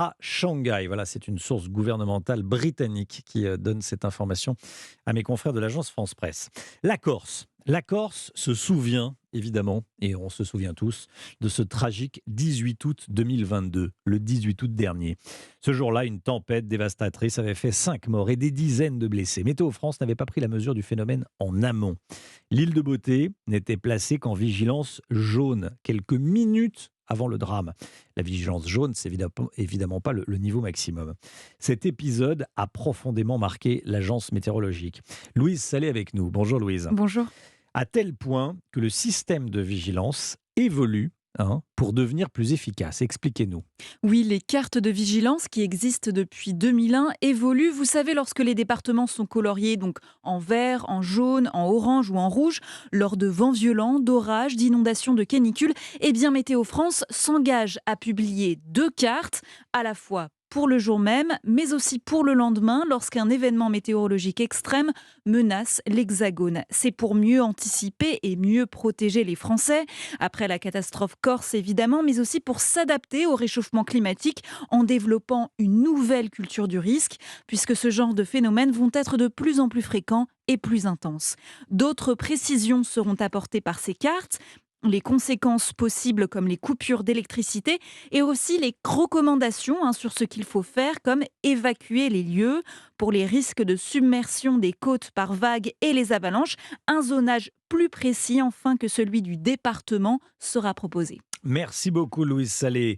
à Shanghai. Voilà, c'est une source gouvernementale britannique qui donne cette information à mes confrères de l'agence France Presse. La Corse se souvient, évidemment, et on se souvient tous, de ce tragique 18 août 2022, le 18 août dernier. Ce jour-là, une tempête dévastatrice avait fait 5 morts et des dizaines de blessés. Météo France n'avait pas pris la mesure du phénomène en amont. L'île de Beauté n'était placée qu'en vigilance jaune, quelques minutes avant le drame. La vigilance jaune, c'est évidemment pas le niveau maximum. Cet épisode a profondément marqué l'agence météorologique. Louise Salé avec nous. Bonjour Louise. Bonjour. À tel point que le système de vigilance évolue pour devenir plus efficace. Expliquez-nous. Oui, les cartes de vigilance qui existent depuis 2001 évoluent. Vous savez, lorsque les départements sont coloriés donc en vert, en jaune, en orange ou en rouge, lors de vents violents, d'orages, d'inondations, de canicules, eh bien Météo France s'engage à publier 2 cartes, à la fois pour le jour même, mais aussi pour le lendemain, lorsqu'un événement météorologique extrême menace l'Hexagone. C'est pour mieux anticiper et mieux protéger les Français, après la catastrophe corse évidemment, mais aussi pour s'adapter au réchauffement climatique en développant une nouvelle culture du risque, puisque ce genre de phénomènes vont être de plus en plus fréquents et plus intenses. D'autres précisions seront apportées par ces cartes, les conséquences possibles comme les coupures d'électricité et aussi les recommandations sur ce qu'il faut faire comme évacuer les lieux pour les risques de submersion des côtes par vagues et les avalanches. Un zonage plus précis enfin que celui du département sera proposé. Merci beaucoup Louise Salé.